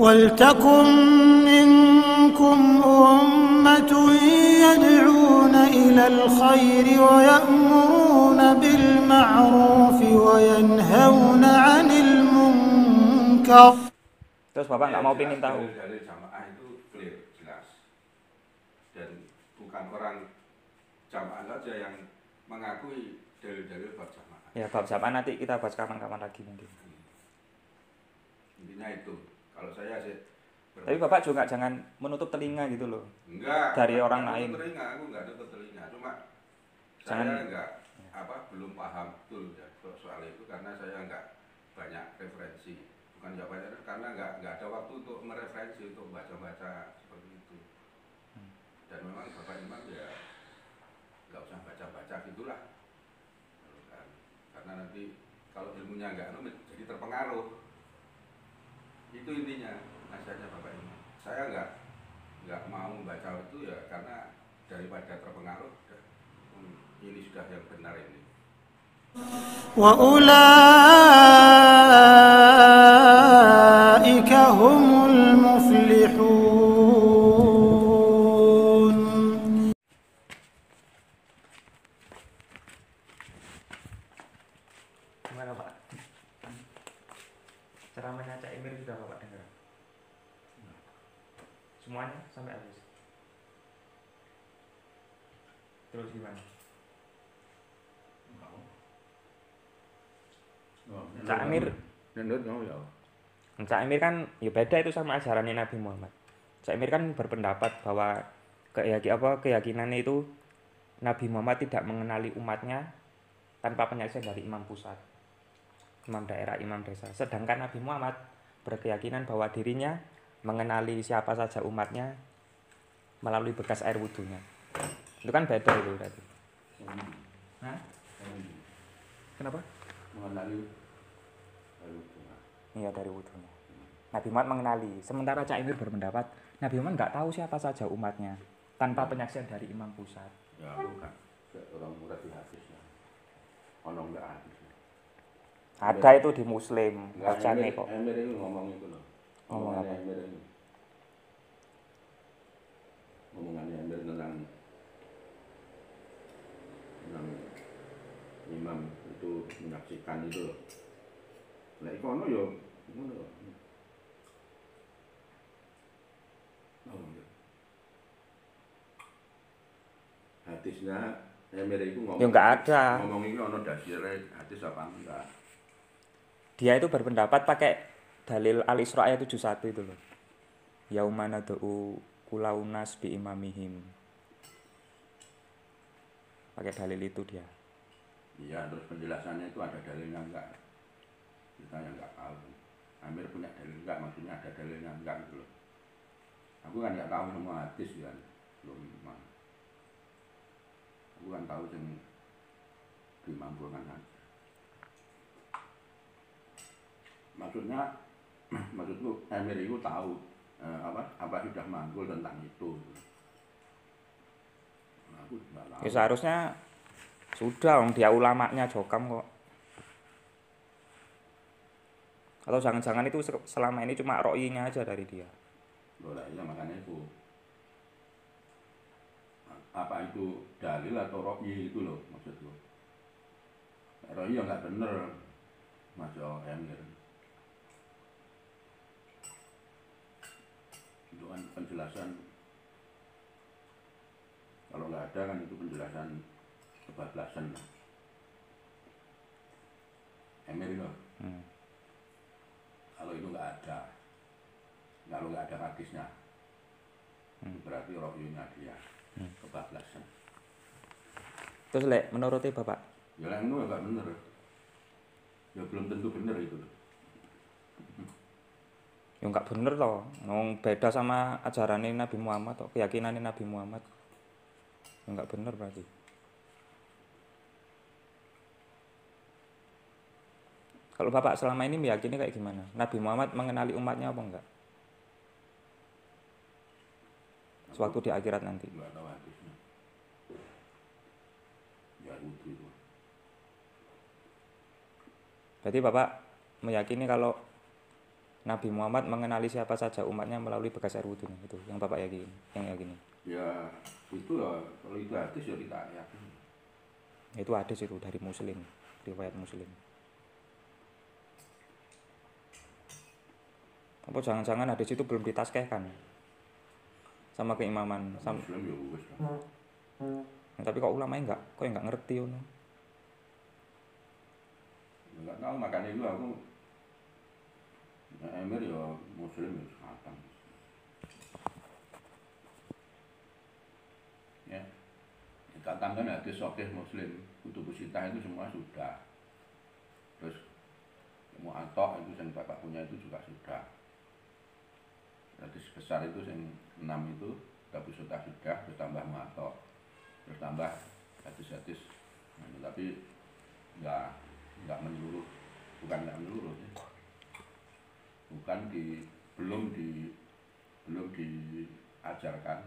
وَلْتَكُنْ مِنْكُمْ أُمَّةٌ يَدْعُونَ إِلَى الْخَيْرِ وَيَأْمُرُونَ بِالْمَعْرُوفِ وَيَنْهَوْنَ عَنِ الْمُنْكَرِ. Terus Bapak nggak mau pingin tahu. Dalil jamaah itu clear, jelas. Dan bukan orang jamaah saja yang mengakui dalil-dalil bab jamaah. Ya bab jamaah nanti kita bahas kapan-kapan lagi mungkin. Intinya itu. Kalau saya sih. Tapi Bapak juga jangan menutup telinga gitu loh. Enggak. Dari orang lain. Telinga, aku enggak ada telinga. Cuma jangan, saya enggak belum paham betul ya soal itu karena saya enggak banyak referensi. Bukan enggak banyak karena enggak ada waktu untuk mereferensi untuk baca-baca seperti itu. Dan memang Bapak Imam ya enggak usah baca-baca gitulah. Karena nanti kalau ilmunya enggak jadi terpengaruh. Itu intinya nasihatnya Bapak Imam. Saya enggak mau membaca itu ya karena daripada terpengaruh ini sudah yang benar ini. Wa ulaika humul muflihun. Gimana Pak? Ceramahnya Cak Emir sudah Bapak dengar? Semuanya sampai habis. Terus gimana? Cak Emir, Cak Emir kan ya beda itu sama ajarannya Nabi Muhammad. Cak Emir kan berpendapat bahwa keyakinannya itu Nabi Muhammad tidak mengenali umatnya tanpa penyaksian dari imam pusat, imam daerah, imam desa. Sedangkan Nabi Muhammad berkeyakinan bahwa dirinya mengenali siapa saja umatnya melalui bekas air wudhunya. Itu kan beda itu berarti. Hah? Kenapa? Mengenali iya dari wudhunya. Nabi Muhammad mengenali. Sementara Cak Emir berpendapat Nabi Muhammad nggak tahu siapa saja umatnya tanpa penyaksian dari imam pusat. Ya bukan. Orang murah di hadisnya. Ono enggak hadisnya. Ada itu di Muslim. Bacanya kok. Emir itu ngomong itu loh. Ngomong apa? Emir ini. Ngomongannya Emir tentang imam itu menyaksikan itu loh. Nah, ikono yo ngono loh. Hadisnya Emir itu ngomong. Ya enggak ada. Ngomong ini ono dasire hadis apa enggak? Dia itu berpendapat pakai dalil Al-Isra ayat 71 itu loh. Yaumana du'u kulaunas bi imamihim. Pakai dalil itu dia. Iya, terus penjelasannya itu ada dalilnya enggak? Kita yang enggak tahu. Amir punya dalil enggak? Maksudnya ada dalilnya enggak gitu loh. Aku kan enggak tahu semua hadis kan. Belum mana. Aku kan tahu yang dimampukan aja. Maksudku Amir itu tahu apa sudah manggul tentang itu. Aku enggak tahu. Ya seharusnya sudah, dia ulamanya Jokam kok. Atau jangan-jangan itu selama ini cuma ro'inya aja dari dia. Loh lah iya makanya itu. Apa itu dalil atau ro'i itu loh maksudku. Ro'i yang nggak bener Masya Emir. Itu kan penjelasan. Kalau nggak ada kan itu penjelasan kebablasan lah. Emir itu. Kalau itu nggak ada, kalau nggak ada hadisnya, berarti rohyunya dia kebablasan. Terus lek menurutnya Bapak? Ya yang itu nggak bener. Ya belum tentu bener itu. Ya nggak bener loh. Ngomong beda sama ajarannya Nabi Muhammad atau keyakinannya Nabi Muhammad. Ya nggak bener berarti. Kalau Bapak selama ini meyakini kayak gimana? Nabi Muhammad mengenali umatnya apa enggak? Sewaktu di akhirat nanti. Enggak tahu hadisnya. Ya itu. Berarti Bapak meyakini kalau Nabi Muhammad mengenali siapa saja umatnya melalui bekas air wudhunya, itu yang Bapak yakini, yang yakini. Ya itu ya, kalau itu hadis ya kita yakin. Itu hadis itu dari Muslim, riwayat Muslim. Apa jangan-jangan hadis itu belum ditaskehkan sama keimaman sama, Muslim ya wis. tapi kok ulamanya enggak ngerti ngono. Enggak tahu, makanya itu aku Emir ya Muslim ya khatam. Ya. Khatam kan hadis sahih Muslim, kutubus sitah itu semua sudah. Terus Mu'atta itu yang Bapak punya itu juga sudah. Hadis besar itu yang 6 itu Kutubus sitah sudah, terus tambah Mu'atta. Terus tambah hadis-hadis. Nah, tapi enggak menyeluruh, bukan enggak menyeluruh ya. Belum diajarkan,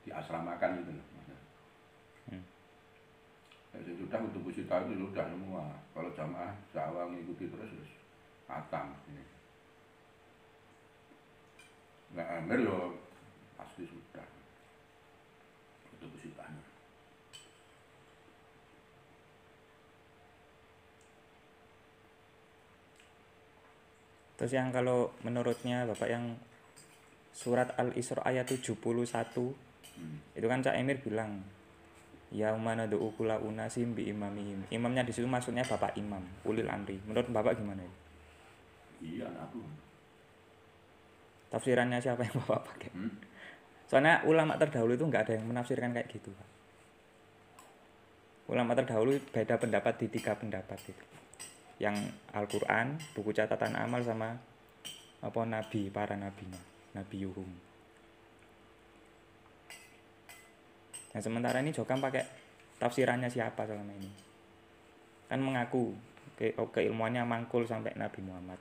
diasramakan gitu loh. Yang sudah untuk busita itu sudah semua. Kalau jamaah Jawa mengikuti terus khatam ini. Nah, Amir yo pasti sudah untuk busitanya. Terus yang kalau menurutnya Bapak yang surat Al-Isra ayat 71 itu kan Cak Emir bilang ya umana du'ukula unasim bi imamihim. Imamnya di situ maksudnya Bapak Imam, ulil amri. Menurut Bapak gimana ya? Iya, aku. Tafsirannya siapa yang Bapak pakai? Soalnya ulama terdahulu itu nggak ada yang menafsirkan kayak gitu, Pak. Ulama terdahulu beda pendapat di 3 pendapat itu. Yang Al-Qur'an, buku catatan amal sama apa nabi, para nabinya, Nabi Yuhum. Nah, sementara ini Jokam pakai tafsirannya siapa selama ini? Kan mengaku keilmuannya mangkul sampai Nabi Muhammad.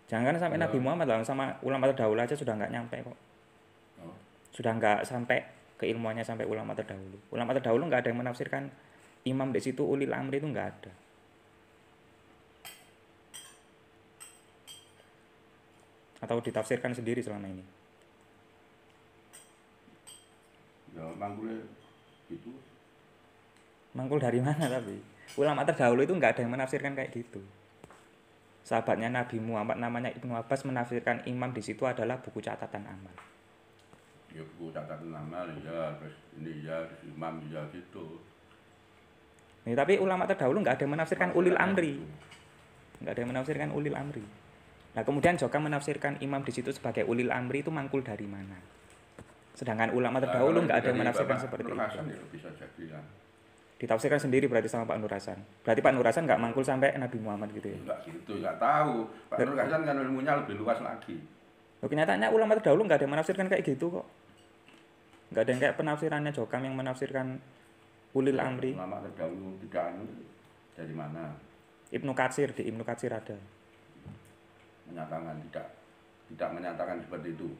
Jangan sampai Nabi Muhammad lah, sama ulama terdahulu aja sudah nggak nyampe kok. Sudah nggak sampai keilmuannya sampai ulama terdahulu. Ulama terdahulu nggak ada yang menafsirkan imam di situ ulil amri itu nggak ada. Atau ditafsirkan sendiri selama ini? Ya mangkulnya gitu. Mangkul dari mana tapi? Ulama terdahulu itu nggak ada yang menafsirkan kayak gitu. Sahabatnya Nabi Muhammad namanya Ibnu Abbas menafsirkan imam di situ adalah buku catatan amal. Ya buku catatan amal ya, terus ini ya, terus imam ya gitu. Nih, tapi ulama terdahulu nggak ada yang menafsirkan ulil amri. Nggak ada yang menafsirkan ulil amri. Nah, kemudian Jokam menafsirkan imam di situ sebagai ulil amri itu mangkul dari mana? Sedangkan ulama terdahulu nggak ada yang menafsirkan seperti itu. Ya bisa jadi ya. Ditafsirkan sendiri berarti sama Pak Nur Hasan. Berarti Pak Nur Hasan nggak mangkul sampai Nabi Muhammad gitu ya? Enggak gitu, enggak tahu. Pak Nur Hasan kan ilmunya lebih luas lagi. Loh, kenyataannya ulama terdahulu nggak ada yang menafsirkan kayak gitu kok. Nggak ada yang kayak penafsirannya Jokam yang menafsirkan ulil amri. Ulama terdahulu tidak dari mana? Ibnu Katsir, di Ibnu Katsir ada. Menyatakan tidak menyatakan seperti itu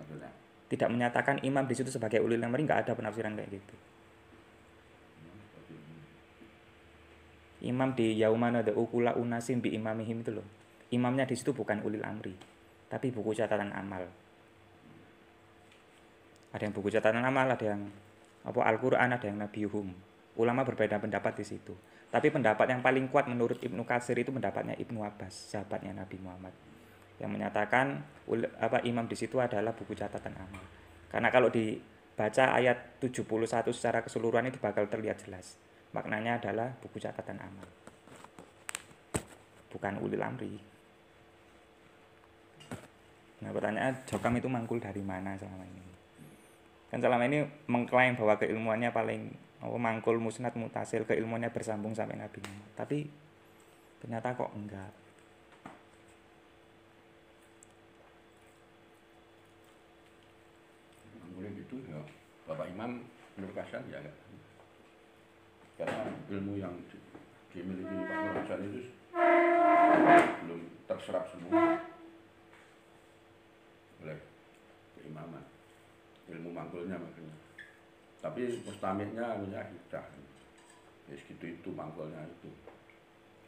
maksudnya. Tidak menyatakan imam di situ sebagai ulil amri, nggak ada penafsiran kayak gitu. Imam di yaumana ukula unasim bi imamihim itu loh. Imamnya di situ bukan ulil amri, tapi buku catatan amal. Ada yang buku catatan amal, ada yang apa Al-Qur'an, ada yang Nabi Yuhum. Ulama berbeda pendapat di situ. Tapi pendapat yang paling kuat menurut Ibnu Katsir itu pendapatnya Ibnu Abbas, sahabatnya Nabi Muhammad, yang menyatakan imam di situ adalah buku catatan amal. Karena kalau dibaca ayat 71 secara keseluruhan itu bakal terlihat jelas. Maknanya adalah buku catatan amal, bukan ulil amri. Nah, pertanyaannya Jokam itu mangkul dari mana selama ini? Kan selama ini mengklaim bahwa keilmuannya paling mangkul musnad mutasil, keilmuannya bersambung sampai Nabi Muhammad. Tapi ternyata kok enggak. Mangkulnya gitu ya. Bapak Imam Nur Hasan ya enggak. Karena ilmu yang dimiliki Pak Nur Hasan itu belum terserap semua oleh keimaman, ilmu mangkulnya makanya. Tapi mustamiknya sudah ya segitu itu mangkulnya itu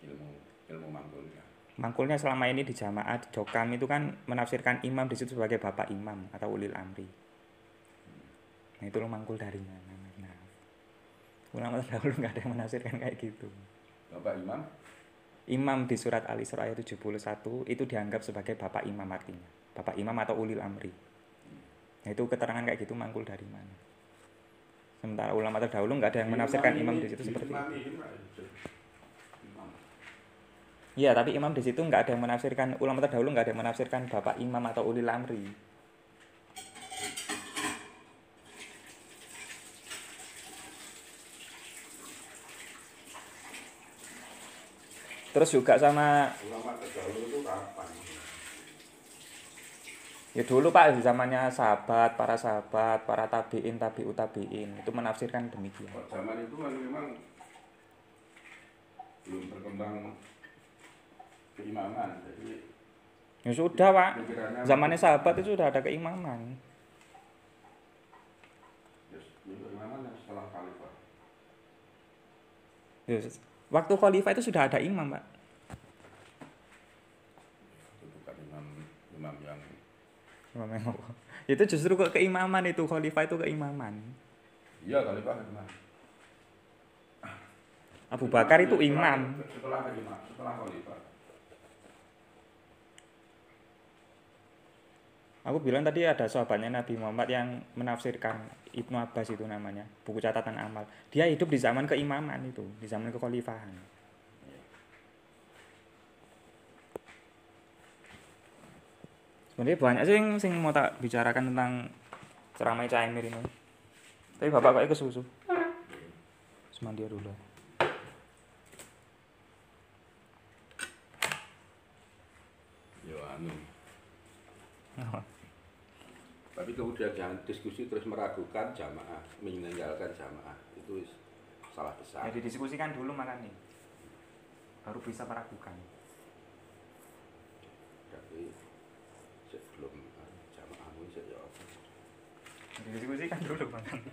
ilmu mangkulnya. mangkulnya selama ini di jamaah di Jokam itu kan menafsirkan imam di situ sebagai bapak imam atau ulil amri. Nah itu lo mangkul dari mana? Nah, ulama terdahulu nggak ada yang menafsirkan kayak gitu. Bapak Imam? Imam di surat Al-Isra ayat 71 itu dianggap sebagai bapak imam artinya. Bapak imam atau ulil amri. Nah itu keterangan kayak gitu mangkul dari mana? Sementara ulama terdahulu nggak ada yang menafsirkan imam di situ seperti itu. Iya, tapi imam di situ nggak ada yang menafsirkan, ulama terdahulu nggak ada yang menafsirkan bapak imam atau ulil amri. Terus juga sama Ulama terdahulu itu kapan? ya dulu Pak di zamannya para sahabat, para tabiin, tabiut tabiin itu menafsirkan demikian. Zaman itu kan memang belum berkembang keimaman, jadi Ya sudah Pak, zamannya sahabat itu sudah ada keimaman. keimaman setelah khalifah. Ya, waktu khalifah itu sudah ada imam Pak. Itu bukan imam yang Imam yang apa? Itu justru kok keimaman itu, khalifah itu keimaman. iya khalifah gimana? Abu Bakar itu imam. Setelah khalifah. Aku bilang tadi ada sahabatnya Nabi Muhammad yang menafsirkan Ibnu Abbas itu namanya, buku catatan amal. Dia hidup di zaman keimaman itu, di zaman kekhalifahan. Sebenarnya banyak sing mau tak bicarakan tentang ceramah Cak Emir ini. Tapi Bapak kok ikut susu. Semandi dulu. Yo anu. Tapi kemudian jangan diskusi terus meragukan jamaah, meninggalkan jamaah. Itu salah besar. Ya didiskusikan dulu makanya. Baru bisa meragukan. Tapi sebelum jamaahmu sejak apa? Didiskusikan dulu makanya.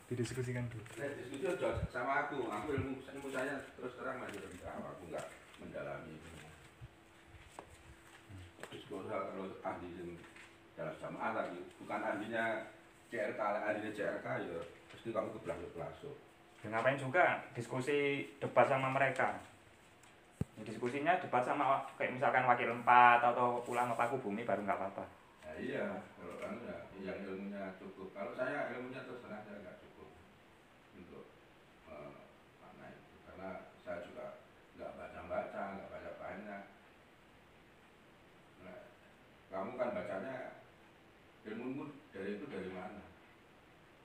Didiskusikan dulu. Nah, diskusi aja sama aku ilmu saya terus terang masih rendah, aku nggak mendalami. Diskusi kalau ahli dalam jamaah lagi, bukan ahlinya CRK, ahlinya CRK ya pasti kamu kebelah-belasuk. Ya ngapain juga diskusi debat sama mereka. Ya, diskusinya debat sama kayak misalkan wakil 4 atau ulama Paku Bumi baru nggak apa-apa. Nah, iya, kalau kan ya yang ilmunya cukup. Kalau saya ilmunya terus terang saya nggak cukup untuk mana itu, karena saya juga nggak baca, nggak baca banyak. Nah, kamu kan bacanya ilmumu dari mana?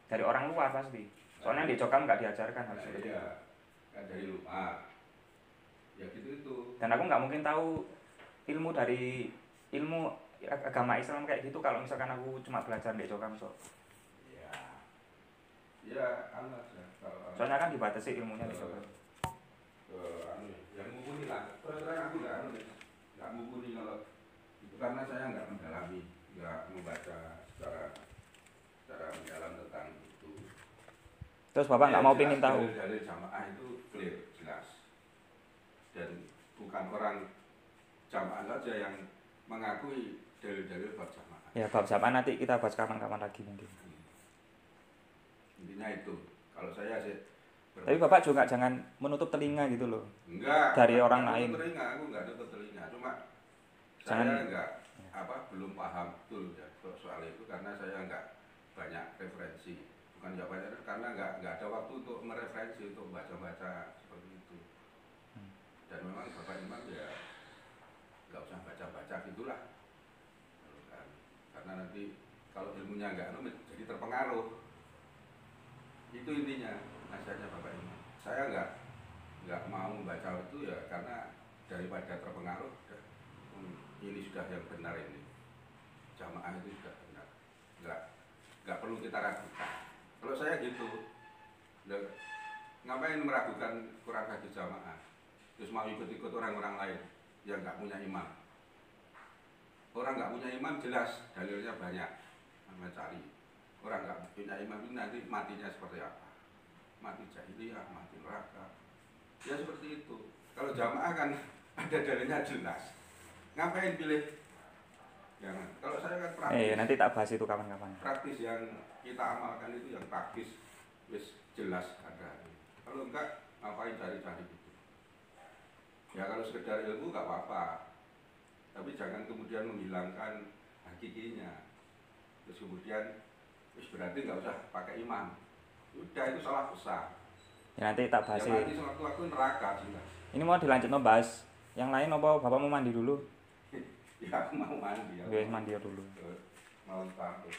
Dari orang luar pasti. Soalnya di Jokam nggak diajarkan hal seperti itu. Iya, kan dari luar. Ya gitu itu. Dan aku nggak mungkin tahu ilmu dari ilmu agama Islam kayak gitu kalau misalkan aku cuma belajar di Jokam so. Iya. Ya, anu aja. Soalnya kan dibatasi ilmunya di Jokam. Anu yang mumpuni lah. Terus terang aku nggak mumpuni kalau itu karena saya nggak mendalami, nggak membaca secara mendalam tentang itu. Terus Bapak nggak mau pingin tahu. Dari jamaah itu clear, jelas. Dan bukan orang jamaah saja yang mengakui dalil-dalil bab jamaah. Ya bab jamaah nanti kita bahas kapan-kapan lagi mungkin. Intinya itu. Kalau saya sih. Tapi Bapak juga jangan menutup telinga gitu loh. Enggak. Dari orang lain. Telinga, aku enggak nutup telinga. Cuma Jangan, saya enggak belum paham betul ya soal itu karena saya enggak banyak referensi. Bukan enggak banyak karena enggak ada waktu untuk mereferensi, untuk baca-baca seperti itu. Dan memang Bapak Imam ya enggak usah baca-baca gitulah. Karena nanti kalau ilmunya enggak jadi terpengaruh. Itu intinya nasihatnya Bapak Imam. Saya enggak mau membaca itu ya karena daripada terpengaruh ini sudah yang benar ini. Jamaah itu sudah benar. Enggak perlu kita ragukan. Kalau saya gitu, ngapain meragukan Quran hadis jamaah? Terus mau ikut-ikut orang-orang lain yang enggak punya imam. Orang enggak punya imam jelas dalilnya banyak. Mencari. Orang enggak punya imam ini nanti matinya seperti apa? Mati jahiliyah, mati neraka. Ya seperti itu. Kalau jamaah kan ada dalilnya jelas. Ngapain pilih? Jangan. Kalau saya kan praktis. Nanti tak bahas itu kapan-kapan. Praktis yang kita amalkan itu yang praktis, wis jelas ada. Kalau enggak, ngapain cari-cari gitu? Ya kalau sekedar ilmu nggak apa-apa, tapi jangan kemudian menghilangkan hakikinya. Terus kemudian, wis berarti nggak usah pakai imam. Udah itu salah besar. Ya nanti tak bahas. Yang nanti sewaktu-waktu neraka sudah. Ini mau dilanjut membahas yang lain apa Bapak mau mandi dulu? Ya aku mau mandi. Gue mandi dulu. Mau tampil.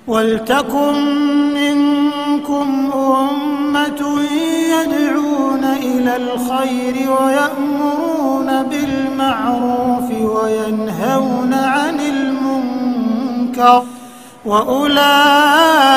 ولتكن منكم أمة يدعون إلى الخير ويأمرون بالمعروف وينهون عن المنكر وأولئك